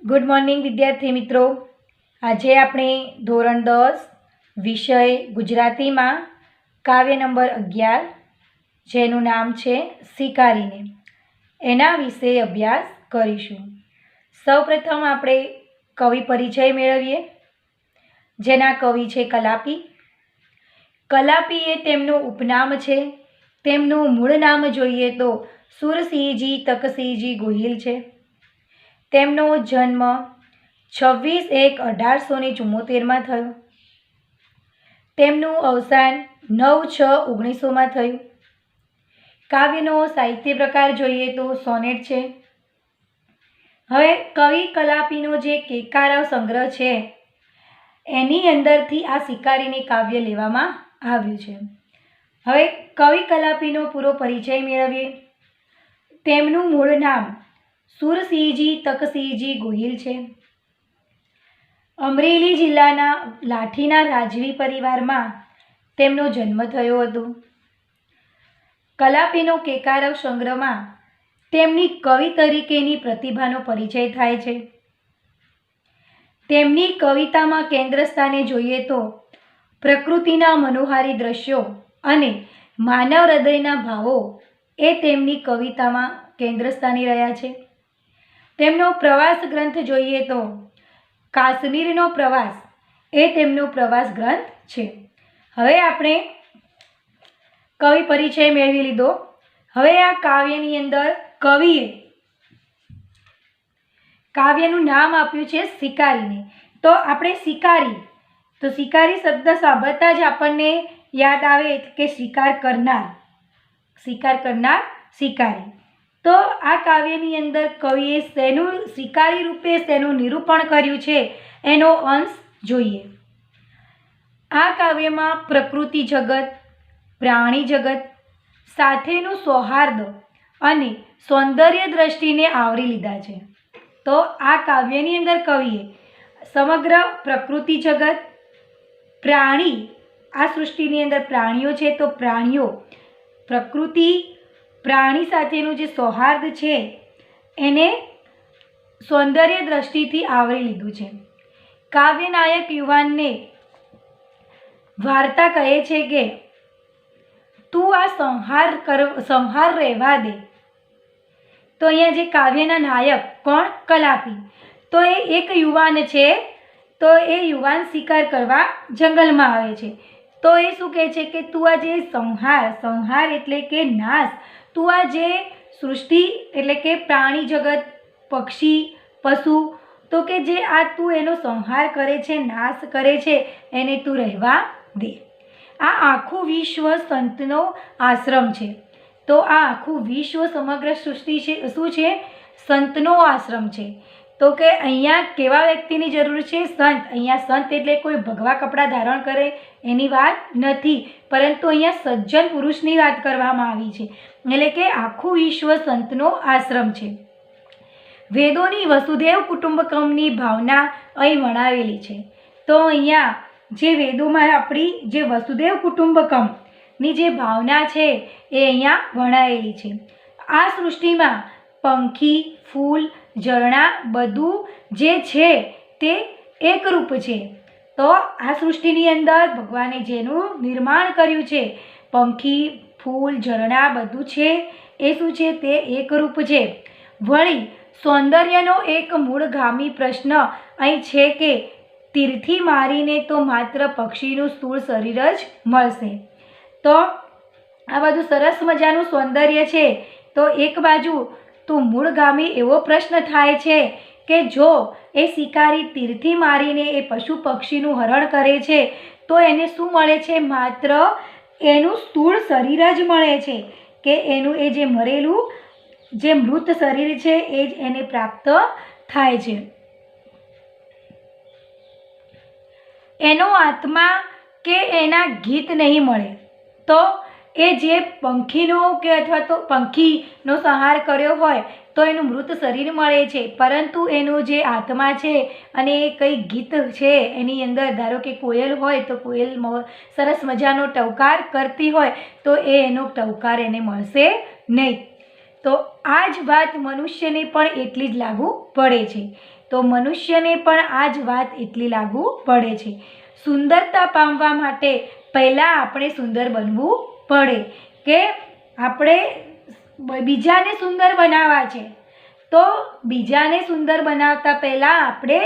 Good morning વિદ્યાર્થી મિત્રો। આજે આપણે ધોરણ 10 વિષય ગુજરાતીમાં કાવ્ય નંબર 11 જેનું નામ છે શિકારીને એના વિશે અભ્યાસ કરીશું। સૌપ્રથમ આપણે કવિ પરિચય મેળવીએ જેના કવિ છે કલાપી। કલાપી એ તેમનું ઉપનામ છે। તેમનું મૂળ નામ જોઈએ તો સુરસિંહજી તકસિંહજી ગોહિલ છે। તેમનો જન્મ 26/1/1874 થયો। તેમનું અવસાન 9/6/1900 થયું। કાવ્યનો સાહિત્ય પ્રકાર જોઈએ તો સોનેટ છે। હવે કવિ કલાપીનો જે કેકારવ સંગ્રહ છે એની અંદરથી આ શિકારીને કાવ્ય લેવામાં આવ્યું છે। હવે કવિ કલાપીનો પૂરો પરિચય મેળવીએ। તેમનું મૂળ નામ સુરસિંહજી તકસિંહજી ગોહિલ છે। અમરેલી જિલ્લાના લાઠીના રાજવી પરિવારમાં તેમનો જન્મ થયો હતો। કલાપીનો કેકારવ સંગ્રહમાં તેમની કવિ તરીકેની પ્રતિભાનો પરિચય થાય છે। તેમની કવિતામાં કેન્દ્ર સ્થાને જોઈએ તો પ્રકૃતિના મનોહારી દ્રશ્યો અને માનવ હૃદયના ભાવો એ તેમની કવિતામાં કેન્દ્ર સ્થાને રહ્યા છે। તેમનો પ્રવાસ ગ્રંથ જોઈએ તો કાશ્મીરનો પ્રવાસ એ તેમનો પ્રવાસ ગ્રંથ છે। હવે આપણે કવિ પરિચય મેળવી લીધો। હવે આ કાવ્યની અંદર કવિએ કાવ્યનું નામ આપ્યું છે શિકારીને। તો આપણે શિકારી શબ્દ સાંભળતા જ આપણને યાદ આવે કે શિકાર કરનાર શિકારી। તો આ કાવ્યની અંદર કવિએ શેનું શિકારી રૂપે શેનું નિરૂપણ કર્યું છે એનો અંશ જોઈએ। આ કાવ્યમાં પ્રકૃતિ જગત, પ્રાણી જગત સાથેનું સૌહાર્દ અને સૌંદર્ય દ્રષ્ટિને આવરી લીધા છે। તો આ કાવ્યની અંદર કવિએ સમગ્ર પ્રકૃતિ જગત, પ્રાણી, આ સૃષ્ટિની અંદર પ્રાણીઓ છે તો પ્રાણીઓ, પ્રકૃતિ, પ્રાણી સાથેનું જે સૌહાર્દ છે એને સૌંદર્ય દ્રષ્ટિથી આવરી લીધું છે। કાવ્યનાયક યુવાનને વાર્તા કહે છે કે તું આ સંહાર રહેવા દે। તો અહીંયા જે કાવ્યના નાયક કોણ? કલાપી। તો એ એક યુવાન છે। તો એ યુવાન શિકાર કરવા જંગલમાં આવે છે। તો એ શું કહે છે કે તું આ જે સંહાર એટલે કે નાશ, તું આ જે સૃષ્ટિ એટલે કે પ્રાણી જગત, પક્ષી, પશુ, તો કે જે આ તું એનો સંહાર કરે છે, નાશ કરે છે એને તું રહેવા દે। આ આખું વિશ્વ સંતનો આશ્રમ છે। તો આ આખું વિશ્વ સમગ્ર સૃષ્ટિ છે શું છે? સંતનો આશ્રમ છે। તો કે અહીંયા કેવા વ્યક્તિની જરૂર છે? સંત। અહીંયા સંત એટલે કોઈ ભગવા કપડાં ધારણ કરે એની વાત નથી, પરંતુ અહીંયા સજ્જન પુરુષની વાત કરવામાં આવી છે। એટલે કે આખું વિશ્વ સંતનો આશ્રમ છે। વેદોની વસુદેવ કુટુંબકમની ભાવના અહીં વર્ણવેલી છે। તો અહીંયા જે વેદોમાં આપણી જે વસુદેવ કુટુંબકમની જે ભાવના છે એ અહીંયા વર્ણવેલી છે। આ સૃષ્ટિમાં પંખી, ફૂલ, ઝરણા બધું જે છે તે એકરૂપ છે। તો આ સૃષ્ટિની અંદર ભગવાને જેનું નિર્માણ કર્યું છે, પંખી, ફૂલ, ઝરણા બધું છે એ શું છે? તે એકરૂપ છે। વળી સૌંદર્યનો એક મૂળગામી પ્રશ્ન અહીં છે કે તીરથી મારીને તો માત્ર પક્ષીનું સ્થૂળ શરીર જ મળશે। તો આ બધું સરસ મજાનું સૌંદર્ય છે। તો એક બાજુ તો મૂળગામી એવો પ્રશ્ન થાય છે કે જો એ શિકારી તીરથી મારીને એ પશુ પક્ષીનું હરણ કરે છે તો એને શું મળે છે? માત્ર એનું સ્થૂળ શરીર જ મળે છે, કે એનું એ જે મરેલું જે મૃત શરીર છે એ જ એને પ્રાપ્ત થાય છે। એનો આત્મા કે એના ગીત નહીં મળે। તો એ જે પંખીનો કે અથવા તો પંખીનો સંહાર કર્યો હોય તો એનું મૃત શરીર મળે છે, પરંતુ એનો જે આત્મા છે અને એ કંઈ ગીત છે એની અંદર, ધારો કે કોયલ હોય તો કોયલ સરસ મજાનો ટવકાર કરતી હોય તો એનો ટવકાર એને મળશે નહીં। તો આ જ વાત મનુષ્યને પણ એટલી જ લાગુ પડે છે તો મનુષ્યને પણ આ જ વાત એટલી લાગુ પડે છે. સુંદરતા પામવા માટે પહેલાં આપણે સુંદર બનવું પડે, કે આપણે બીજાને સુંદર બનાવવા છે તો બીજાને સુંદર બનાવતા પહેલાં આપણે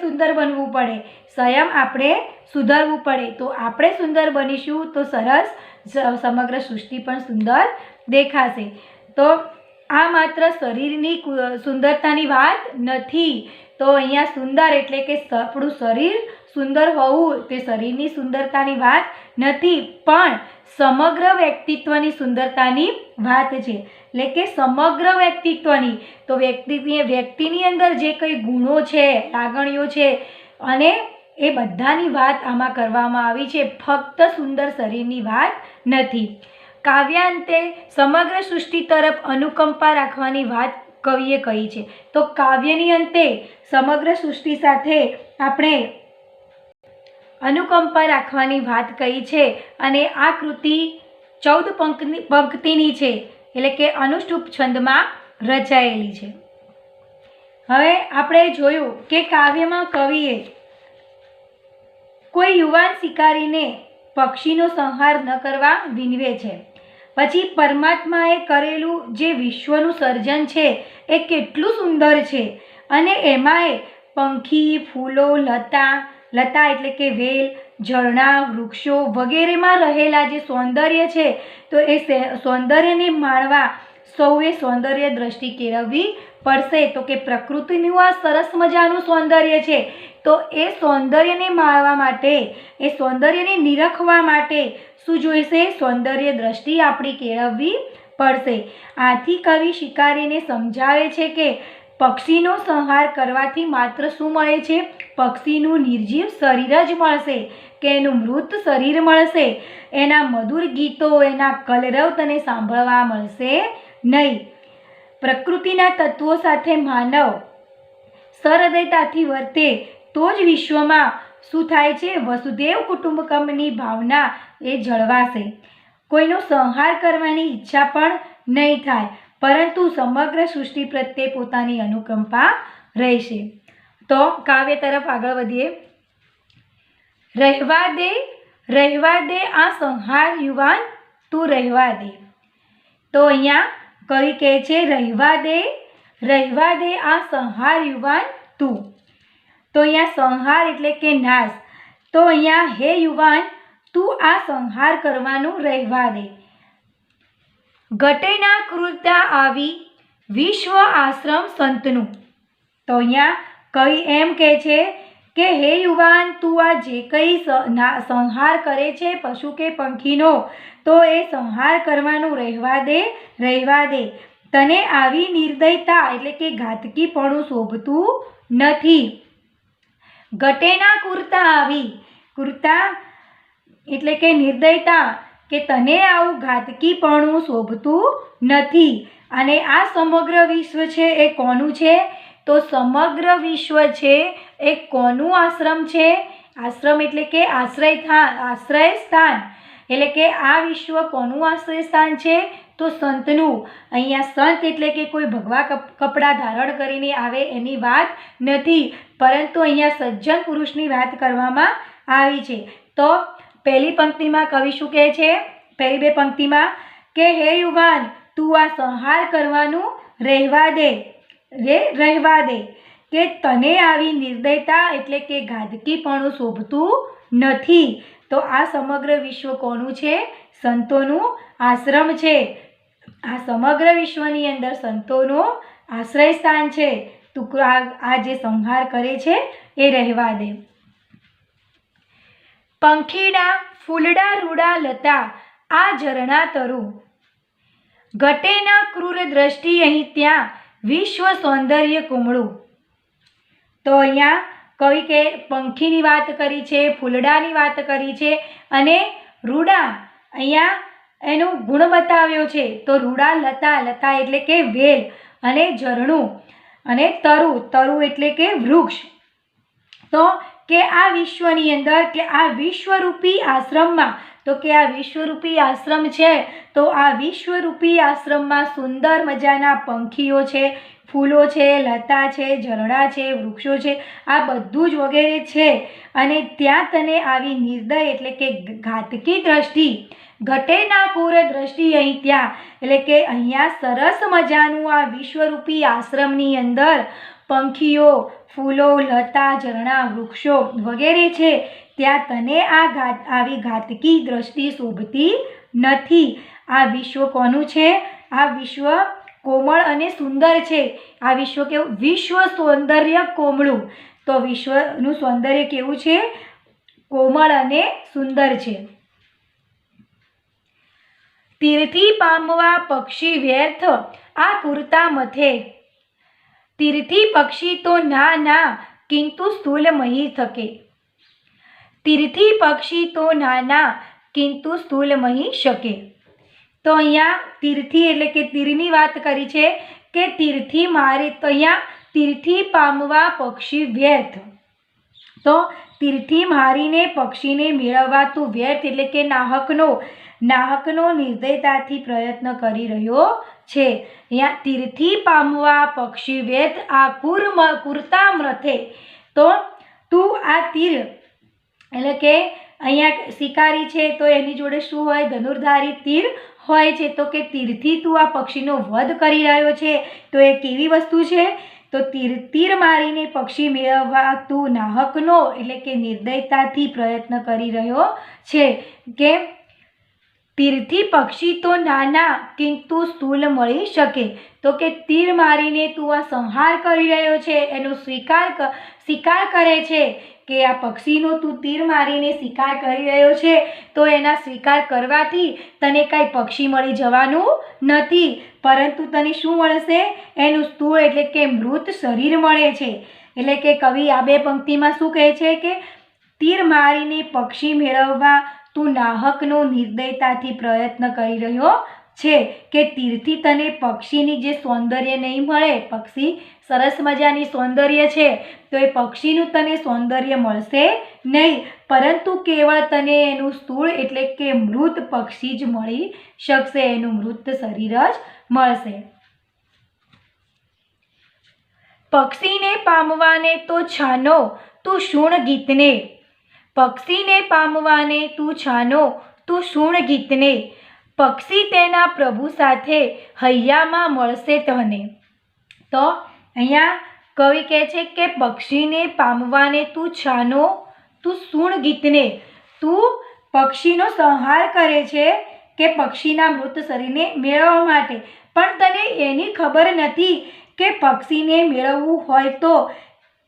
સુંદર બનવું પડે, સ્વયં આપણે સુધરવું પડે. તો આપણે સુંદર બનીશું તો સરસ સમગ્ર સૃષ્ટિ પણ સુંદર દેખાશે. તો આ માત્ર શરીરની સુંદરતાની વાત નથી. તો અહીંયા સુંદર એટલે કે આપણું શરીર સુંદર હોવું તે શરીરની સુંદરતાની વાત નથી, પણ સમગ્ર વ્યક્તિત્વની સુંદરતાની વાત છે. એટલે કે સમગ્ર વ્યક્તિત્વની. તો વ્યક્તિની અંદર જે કંઈ ગુણો છે, લાગણીઓ છે, અને એ બધાની વાત આમાં કરવામાં આવી છે, ફક્ત સુંદર શરીરની વાત નથી. કાવ્યાંતે સમગ્ર સૃષ્ટિ તરફ અનુકંપા રાખવાની વાત કવિએ કહી છે. તો કાવ્યની અંતે સમગ્ર સૃષ્ટિ સાથે આપણે અનુકંપા રાખવાની વાત કહી છે, અને આ કૃતિ 14 પંક્તિની છે, એટલે કે અનુષ્ટુપ છંદમાં રચાયેલી છે. હવે આપણે જોયું કે કાવ્યમાં કવિએ કોઈ યુવાન શિકારીને પક્ષીનો સંહાર ન કરવા વિનવે છે. પછી પરમાત્માએ કરેલું જે વિશ્વનું સર્જન છે એ કેટલું સુંદર છે, અને એમાંય પંખી, ફૂલો, લતા એટલે કે વેલ, ઝરણા, વૃક્ષો વગેરેમાં રહેલા જે સૌંદર્ય છે, તો એ સૌંદર્યને માણવા સૌએ સૌંદર્ય દ્રષ્ટિ કેળવવી પડશે. તો કે પ્રકૃતિનું આ સરસ મજાનું સૌંદર્ય છે, તો એ સૌંદર્યને માણવા માટે, એ સૌંદર્યને નિરખવા માટે શું જોઈશે? સૌંદર્ય દ્રષ્ટિ આપણી કેળવવી પડશે. આથી કવિ શિકારીને સમજાવે છે કે પક્ષીનો સંહાર કરવાથી માત્ર શું મળે છે? પક્ષીનું નિર્જીવ શરીર જ મળશે, કે એનું મૃત શરીર મળશે. એના મધુર ગીતો, એના કલરવ તને સાંભળવા મળશે નહીં. પ્રકૃતિના તત્વો સાથે માનવ સહૃદયતાથી વર્તે તો જ વિશ્વમાં શું થાય છે? વસુદેવ કુટુંબકમની ભાવના એ જળવાશે. કોઈનો સંહાર કરવાની ઈચ્છા પણ નહીં થાય, પરંતુ સમગ્ર સૃષ્ટિ પ્રત્યે પોતાની અનુકંપા રહેશે. તો કાવ્ય તરફ આગળ વધીએ. રહેવા દે આ સંહાર યુવાન, તું રહેવા દે. તો અહીંયા કવિ કહે છે રહેવા દે આ સંહાર યુવાન તું. તો અહીંયા સંહાર એટલે કે નાશ. તો અહીંયા હે યુવાન, તું આ સંહાર કરવાનું રહેવા દે. ઘટે ના ક્રૂરતા આવી વિશ્વ આશ્રમ સંતનું. તો અહીંયા કવિ એમ કહે છે કે હે યુવાન, તું આ જે કંઈ સંહાર કરે છે પશુ કે પંખીનો, તો એ સંહાર કરવાનું રહેવા દે. તને આવી નિર્દયતા એટલે કે ઘાતકીપણું શોભતું નથી. ઘટેના ક્રૂરતા આવી, ક્રૂરતા એટલે કે નિર્દયતા, કે તને આવું ઘાતકીપણું શોભતું નથી. અને આ સમગ્ર વિશ્વ છે એ કોનું છે? તો સમગ્ર વિશ્વ છે એ કોનું આશ્રમ છે? આશ્રમ એટલે કે આશ્રય સ્થાન. એટલે કે આ વિશ્વ કોનું આશ્રય સ્થાન છે? તો સંતનું. અહીંયા સંત એટલે કે કોઈ ભગવા કપડાં ધારણ કરીને આવે એની વાત નથી, પરંતુ અહીંયા સજ્જન પુરુષની વાત કરવામાં આવી છે. તો પહેલી પંક્તિમાં કવિ શું કહે છે? પહેલી બે પંક્તિમાં કે હે યુવાન, તું આ સંહાર કરવાનું રહેવા દે, કે તને આવી નિર્દયતા એટલે કે ઘાતકીપણું શોભતું નથી. તો આ સમગ્ર વિશ્વ કોનું છે? સંતોનું આશ્રમ છે. આ સમગ્ર વિશ્વની અંદર સંતોનું આશ્રય સ્થાન છે. તું આ જે સંહાર કરે છે એ રહેવા દે. પંખીડા, ફૂલડા, રૂડા, લતા, આ ઝરણા તરું. ઘટે ના ક્રૂર દ્રષ્ટિ અહીં ત્યાં વિશ્વ સૌંદર્ય કુમળું. તો અહીંયા કવિ કે પંખીની વાત કરી છે, ફૂલડાની વાત કરી છે, અને રૂડા અહીંયા એનો ગુણ બતાવ્યો છે. તો રૂડા, લતા એટલે કે વેલ, અને ઝરણું, અને તરુ એટલે કે વૃક્ષ. તો કે આ વિશ્વની અંદર, કે આ વિશ્વરૂપી આશ્રમમાં, તો કે આ વિશ્વરૂપી આશ્રમ છે, તો આ વિશ્વરૂપી આશ્રમમાં સુંદર મજાના પંખીઓ છે, ફૂલો છે, લતા છે, ઝરણા છે, વૃક્ષો છે, આ બધું જ વગેરે છે. અને ત્યાં તને આવી નિર્દય એટલે કે ઘાતકી દ્રષ્ટિ, ઘટે ના કુર દ્રષ્ટિ અહીં ત્યાં, એટલે કે અહીંયા સરસ મજાનું આ વિશ્વરૂપી આશ્રમની અંદર પંખીઓ, ફૂલો, લતા, ઝરણા, વૃક્ષો વગેરે છે, ત્યાં તને આવી ઘાતકી દ્રષ્ટિ શોભતી નથી. આ વિશ્વ કોનું છે? આ વિશ્વ કોમળ અને સુંદર છે. આ વિશ્વ કેવું? વિશ્વ સૌંદર્ય કોમળું. તો વિશ્વનું સૌંદર્ય કેવું છે? કોમળ અને સુંદર છે. તીર્થી પામવા પક્ષી વ્યર્થ આ કુરતા મથે, તીર્થી પક્ષી તો ના ના કિંતુ સ્થૂલ મહી થકે, તીર્થી પક્ષી તો નાના કિંતુ સ્થૂલ મહી શકે. તો અહીંયા તીર્થી એટલે કે તીરની વાત કરી છે કે તીર્થી મારે, તો અહીંયા તીર્થી પામવા પક્ષી વ્યર્થ, તો તીર્થી મારીને પક્ષીને મેળવવા તું વ્યર્થ એટલે કે નાહકનો નિર્દયતાથી પ્રયત્ન કરી રહ્યો છે. અહીંયા તીર્થી પામવા પક્ષી વ્યર્થ આ કુરતા મથે, તો તું આ તીર એટલે કે અહીંયા શિકારી છે તો એની જોડે શું હોય? ધનુર્ધારી તીર હોય છે. તો કે તીરથી તું આ પક્ષીનો વધ કરી રહ્યો છે, તો એ કેવી વસ્તુ છે? તો તીર મારીને પક્ષી મેળવવા તું નાહકનો એટલે કે નિર્દયતાથી પ્રયત્ન કરી રહ્યો છે. કે તીરથી પક્ષી તો નાના કિંતુ સ્થૂલ મળી શકે, તો કે તીર મારીને તું આ સંહાર કરી રહ્યો છે, એનો શિકાર કરે છે કે આ પક્ષીનો તું તીર મારીને શિકાર કરી રહ્યો છે, તો એના શિકાર કરવાથી તને કાંઈ પક્ષી મળી જવાનું નથી, પરંતુ તને શું મળશે? એનું સ્થૂળ એટલે કે મૃત શરીર મળે છે. એટલે કે કવિ આ બે પંક્તિમાં શું કહે છે કે તીર મારીને પક્ષી મેળવવા તું નાહકનો નિર્દયતાથી પ્રયત્ન કરી રહ્યો છે. કે તીરથી તને પક્ષીની જે સૌંદર્ય નહીં મળે, પક્ષી સરસ મજાની સૌંદર્ય છે, તો એ પક્ષીનું તને સૌંદર્ય મળશે નહીં, પરંતુ કેવળ તને એનું સ્થૂળ એટલે કે મૃત પક્ષી જ મળી શકશે, એનું મૃત શરીર જ મળશે. પક્ષીને પામવાને તો છાનો તું શુણ ગીતને, પક્ષીને પામવાને તું છાનો તું શુણ ગીતને, પક્ષી તેના પ્રભુ સાથે હૈયામાં મળશે તને. તો અહીંયા કવિ કહે છે કે પક્ષીને પામવાને તું છાનો તું શુણ ગીતને, તું પક્ષીનો સંહાર કરે છે કે પક્ષીના મૃત શરીરને મેળવવા માટે, પણ તને એની ખબર નથી કે પક્ષીને મેળવવું હોય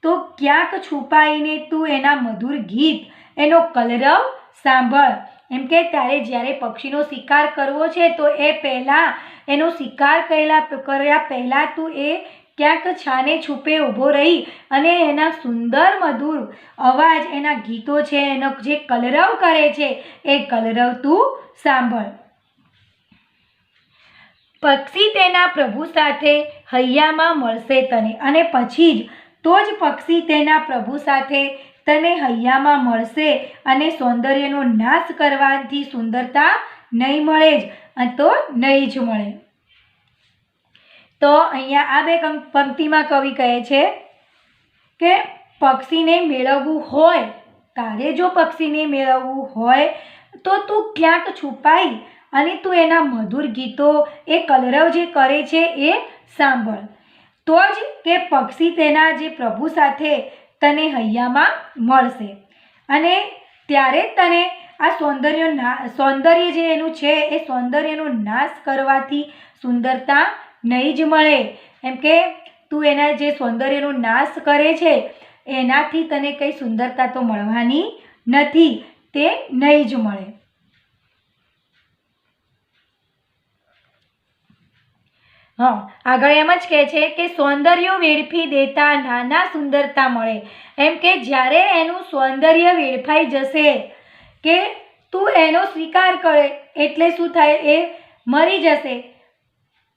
તો ક્યાંક છુપાઈને તું એના મધુર ગીત, એનો કલરવ સાંભળ. એમ કે ત્યારે જ્યારે પક્ષીનો શિકાર કરવો છે તો એ પહેલાં એનો શિકાર કર્યા પહેલાં તું એ ક્યાંક છાને છૂપે ઊભો રહી અને એના સુંદર મધુર અવાજ, એના ગીતો છે, એનો જે કલરવ કરે છે એ કલરવ તું સાંભળ. પક્ષી તેના પ્રભુ સાથે હૈયામાં મળશે તને, અને પછી જ તો જ પક્ષી તેના પ્રભુ સાથે તને હૈયામાં મળશે, અને સૌંદર્યનો નાશ કરવાથી સુંદરતા નહીં મળે જ, તો નહીં જ મળે. તો અહીંયા આ બે પંક્તિમાં કવિ કહે છે કે પક્ષીને મેળવવું હોય, તારે જો પક્ષીને મેળવવું હોય તો તું ક્યાંક છુપાઈ અને તું એના મધુર ગીતો, એ કલરવ જે કરે છે એ સાંભળ, તો જ કે પક્ષી તેના જે પ્રભુ સાથે તને હૈયામાં મળશે, અને ત્યારે તને આ સૌંદર્ય જે એનું છે એ સૌંદર્યનો નાશ કરવાથી સુંદરતા નહીં જ મળે. એમ કે તું એના જે સૌંદર્યનો નાશ કરે છે એનાથી તને કંઈ સુંદરતા તો મળવાની નથી, તે નહીં જ મળે. આગળ એમ જ કહે છે કે સૌંદર્ય વેડફી દેતા નાના સુંદરતા મળે. એમ કે જ્યારે એનું સૌંદર્ય વેડફાઈ જશે, કે તું એનો સ્વીકાર કરે એટલે શું થાય? એ મરી જશે,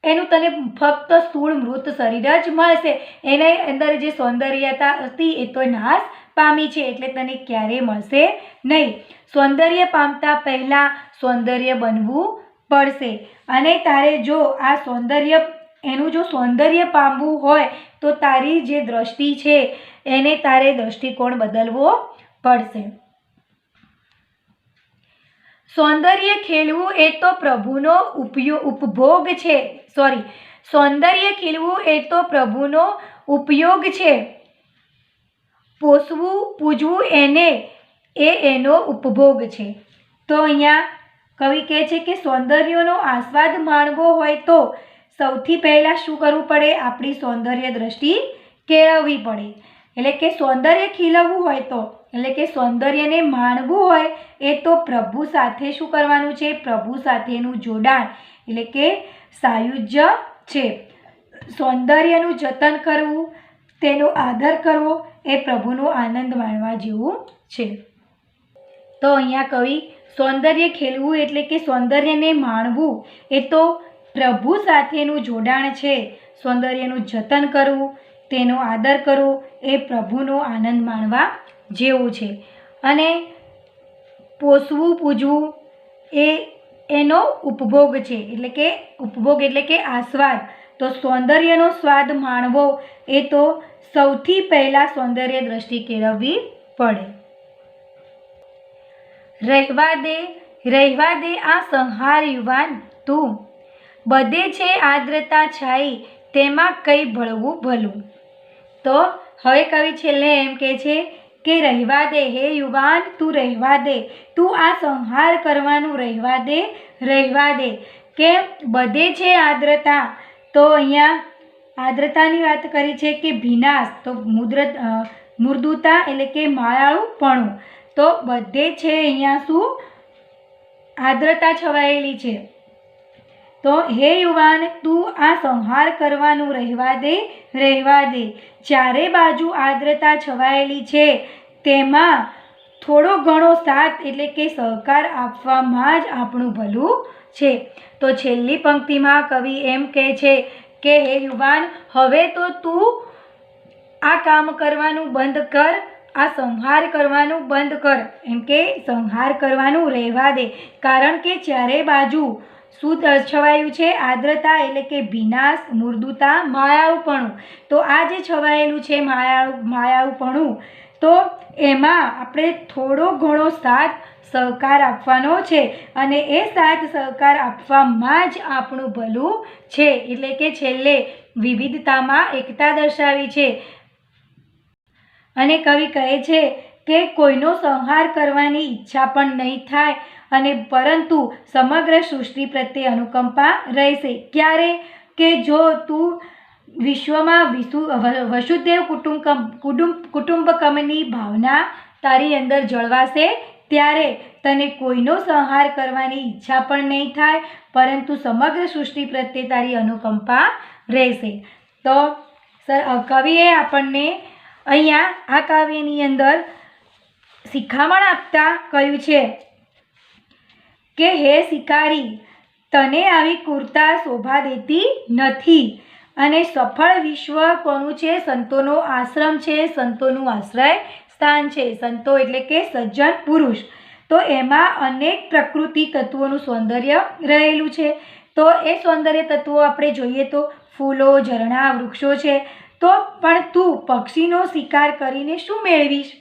એનું તને ફક્ત સ્થૂળ મૃત શરીર જ મળશે, એની અંદર જે સૌંદર્યતા હતી એ તો નાશ પામી છે, એટલે તને ક્યારેય મળશે નહીં. સૌંદર્ય પામતા પહેલાં સૌંદર્ય બનવું પડશે, અને તારે જો આ સૌંદર્ય એનું જો સૌંદર્ય પામવું હોય તો તારી જે દ્રષ્ટિ છે એને તારે દ્રષ્ટિકોણ બદલવો પડશે. સૌંદર્ય ખીલવું એ તો પ્રભુનો ઉપભોગ છે. સૌંદર્ય ખીલવું એ તો પ્રભુનો ઉપયોગ છે. પોષવું પૂજવું એનો ઉપભોગ છે. તો અહીંયા કવિ કહે છે કે સૌંદર્યનો આસ્વાદ માણવો હોય તો સૌથી પહેલાં શું કરવું પડે? આપણી સૌંદર્ય દ્રષ્ટિ કેળવવી પડે. એટલે કે સૌંદર્ય ખીલવવું હોય તો, એટલે કે સૌંદર્યને માણવું હોય એ તો પ્રભુ સાથે શું કરવાનું છે? પ્રભુ સાથેનું જોડાણ એટલે કે સાયુજ્ય છે. સૌંદર્યનું જતન કરવું, તેનો આદર કરવો એ પ્રભુનો આનંદ માણવા જેવું છે. તો અહીંયા કવિ સૌંદર્ય ખીલવું એટલે કે સૌંદર્યને માણવું એ તો પ્રભુ સાથેનું જોડાણ છે. સૌંદર્યનું જતન કરવું, તેનો આદર કરવો એ પ્રભુનો આનંદ માણવા જેવું છે. અને પોષવું પૂજવું એનો ઉપભોગ છે. એટલે કે ઉપભોગ એટલે કે આસ્વાદ. તો સૌંદર્યનો સ્વાદ માણવો એ તો સૌથી પહેલાં સૌંદર્ય દ્રષ્ટિ કેળવવી પડે. રહેવા દે આ સંહાર યુવાન તું, બધે છે આદ્રતા છાઈ, તેમાં કઈ ભળવું ભલું. તો હવે કવિ છેલ્લે એમ કહે છે કે રહેવા દે હે યુવાન, તું રહેવા દે, તું આ સંહાર કરવાનું રહેવા દે કે બધે છે આદ્રતા. તો અહીંયા આદ્રતાની વાત કરી છે કે ભીનાશ, તો મૃદુતા એટલે કે માયાળુપણું. તો બધે છે અહીંયા શું? આદ્રતા છવાયેલી છે. તો હે યુવાન, તું આ સંહાર કરવાનું રહેવા દે. ચારે બાજુ આદ્રતા છવાયેલી છે, તેમાં થોડો ઘણો સાથ એટલે કે સહકાર આપવામાં જ આપણું ભલું છે. તો છેલ્લી પંક્તિમાં કવિ એમ કહે છે કે હે યુવાન, હવે તો તું આ કામ કરવાનું બંધ કર, આ સંહાર કરવાનું બંધ કર. એમ કે સંહાર કરવાનું રહેવા દે, કારણ કે ચારે બાજુ શું છવાયું છે? આદ્રતા એટલે કે ભીનાશ, મૃદુતા, માયાળુપણું. તો આ જે છવાયેલું છે માયાળુપણું, તો એમાં આપણે થોડો ઘણો સાથ સહકાર આપવાનો છે. અને એ સાથ સહકાર આપવામાં જ આપણું ભલું છે. એટલે કે છેલ્લે વિવિધતામાં એકતા દર્શાવી છે. અને કવિ કહે છે કે કોઈનો સંહાર કરવાની ઈચ્છા પણ નહીં થાય, અને પરંતુ સમગ્ર સૃષ્ટિ પ્રત્યે અનુકંપા રહેશે. ક્યારે? કે જો તું વિશ્વમાં વસુદેવ કુટુંબકમની ભાવના તારી અંદર જળવાશે, ત્યારે તને કોઈનો સંહાર કરવાની ઈચ્છા પણ નહીં થાય, પરંતુ સમગ્ર સૃષ્ટિ પ્રત્યે તારી અનુકંપા રહેશે. તો કવિએ આપણને અહીંયા આ કાવ્યની અંદર શિખામણ આપતા કહ્યું છે કે હે શિકારી, તને આવી ક્રૂરતા શોભા દેતી નથી. અને સફળ વિશ્વ કોનું છે? સંતોનો આશ્રમ છે, સંતોનું આશ્રય સ્થાન છે. સંતો એટલે કે સજ્જન પુરુષ. તો એમાં અનેક પ્રકૃતિ તત્વોનું સૌંદર્ય રહેલું છે. તો એ સૌંદર્ય તત્વો આપણે જોઈએ તો ફૂલો, ઝરણા, વૃક્ષો છે. તો પણ તું પક્ષીનો શિકાર કરીને શું મેળવીશ?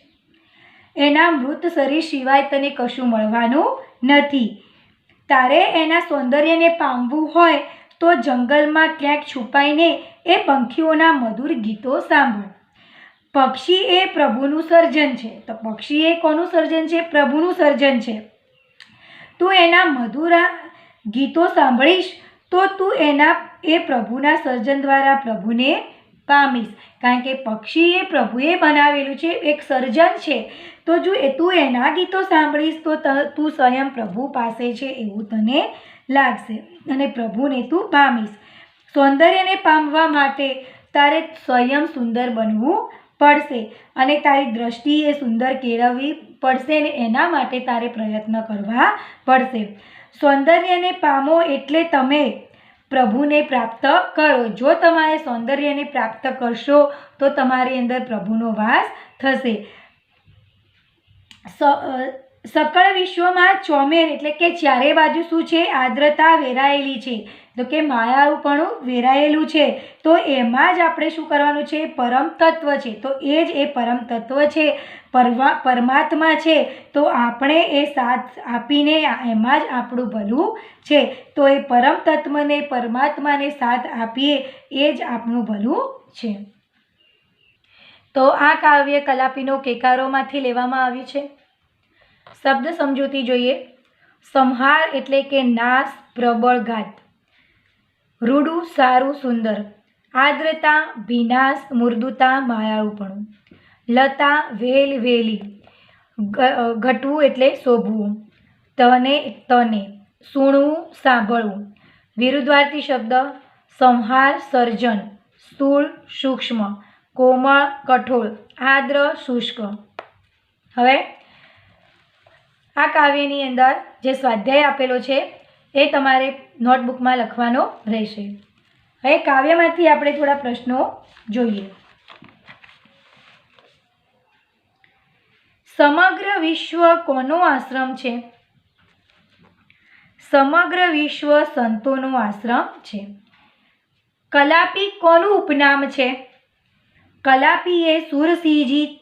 એના મૃત શરીર સિવાય તને કશું મળવાનું નથી. તારે એના સૌંદર્યને પામવું હોય તો જંગલમાં ક્યાંક છુપાઈને એ પંખીઓના મધુર ગીતો સાંભળ. પક્ષી એ પ્રભુનું સર્જન છે. તો પક્ષી એ કોનું સર્જન છે? પ્રભુનું સર્જન છે. તું એના મધુર ગીતો સાંભળીશ તો તું એ પ્રભુના સર્જન દ્વારા પ્રભુને પામીશ. કારણ કે પક્ષી એ પ્રભુએ બનાવેલું છે, એક સર્જન છે. તો જો તું એના ગીતો સાંભળીશ તો તું સ્વયં પ્રભુ પાસે છે એવું તને લાગશે, અને પ્રભુને તું પામીશ. સૌંદર્યને પામવા માટે તારે સ્વયં સુંદર બનવું પડશે, અને તારી દ્રષ્ટિ એ સુંદર કેળવવી પડશે, અને એના માટે તારે પ્રયત્ન કરવા પડશે. સૌંદર્યને પામો એટલે તમે પ્રભુને પ્રાપ્ત કરો. જો તમારે સૌંદર્યને પ્રાપ્ત કરશો તો તમારી અંદર પ્રભુનો વાસ થશે. સકળ વિશ્વમાં ચોમેર એટલે કે ચારે બાજુ શું છે? આર્દ્રતા વેરાયેલી છે. તો કે માયાળુપણું વેરાયેલું છે. તો એમાં જ આપણે શું કરવાનું છે? પરમ તત્વ છે. તો એ જ એ પરમ તત્વ છે, પરમાત્મા છે. તો આપણે એ સાથ આપીને એમાં જ આપણું ભલું છે. તો એ પરમ તત્વને, પરમાત્માને સાથ આપીએ એ જ આપણું ભલું છે. તો આ કાવ્ય કલાપીનો કેકારોમાંથી લેવામાં આવ્યું છે. શબ્દ સમજૂતી જોઈએ. સંહાર એટલે કે નાશ, પ્રબળ, ઘાત. રૂડું, સારું, સુંદર. આર્દ્રતા, ભીનાશ, મૃદુતા, માયાળુપણું. લતા, વેલ, વેલી. ઘટવું એટલે શોભવું. તને, સુણવું, સાંભળવું. વિરુદ્ધાર્થી શબ્દ સંહાર, સર્જન. સ્થૂળ, સૂક્ષ્મ. કોમળ, કઠોળ. આર્દ્ર, શુષ્ક. હવે આ કાવ્યની અંદર જે સ્વાધ્યાય આપેલો છે એ તમારે નોટબુકમાં લખવાનો રહેશે. હવે કાવ્યમાંથી આપણે થોડા પ્રશ્નો જોઈએ. સમગ્ર વિશ્વ કોનો આશ્રમ છે? સમગ્ર વિશ્વ સંતોનો આશ્રમ છે. કલાપી કોનું ઉપનામ છે? કલાપી એ સુરસિંહજી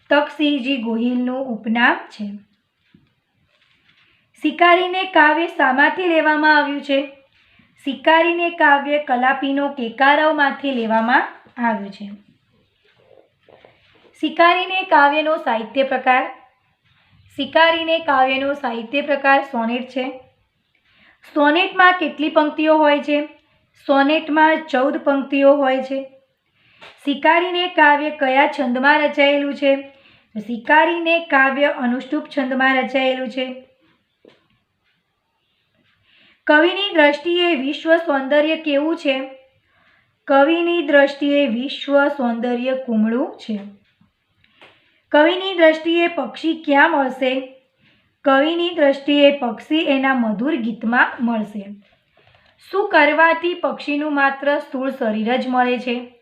તકસિંહજી ગોહિલનું ઉપનામ છે. શિકારીને કાવ્ય શામાંથી લેવામાં આવ્યું છે? શિકારીને કાવ્ય કલાપીનો કેકારવમાંથી લેવામાં આવ્યું છે. શિકારીને કાવ્યનો સાહિત્ય પ્રકાર. શિકારીને કાવ્યનો સાહિત્ય પ્રકાર સોનેટ છે. સોનેટમાં કેટલી પંક્તિઓ હોય છે? સોનેટમાં 14 પંક્તિઓ હોય છે. શિકારીને કાવ્ય કયા છંદમાં રચાયેલું છે? શિકારીને કાવ્ય અનુષ્ટુપ છંદમાં રચાયેલું છે. કવિની દ્રષ્ટિએ વિશ્વ સૌંદર્ય કેવું છે? કવિની દ્રષ્ટિએ વિશ્વ સૌંદર્ય કુમળું છે. કવિની દ્રષ્ટિએ પક્ષી ક્યાં મળશે? કવિની દ્રષ્ટિએ પક્ષી એના મધુર ગીતમાં મળશે. શું કરવાથી પક્ષીનું માત્ર સ્થૂળ શરીર જ મળે છે?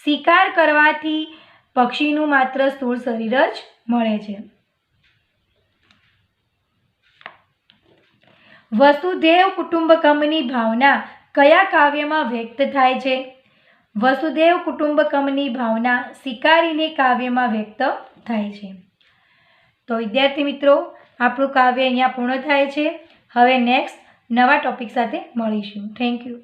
શિકાર કરવાથી પક્ષીનું માત્ર સ્થૂળ શરીર જ મળે છે. વસુધૈવ કુટુંબકમની ભાવના કયા કાવ્યમાં વ્યક્ત થાય છે? વસુધૈવ કુટુંબકમની ભાવના શિકારીને કાવ્યમાં વ્યક્ત થાય છે. તો વિદ્યાર્થી મિત્રો, આપણું કાવ્ય અહીંયા પૂર્ણ થાય છે. હવે નેક્સ્ટ નવા ટોપિક સાથે મળીશું. Thank you.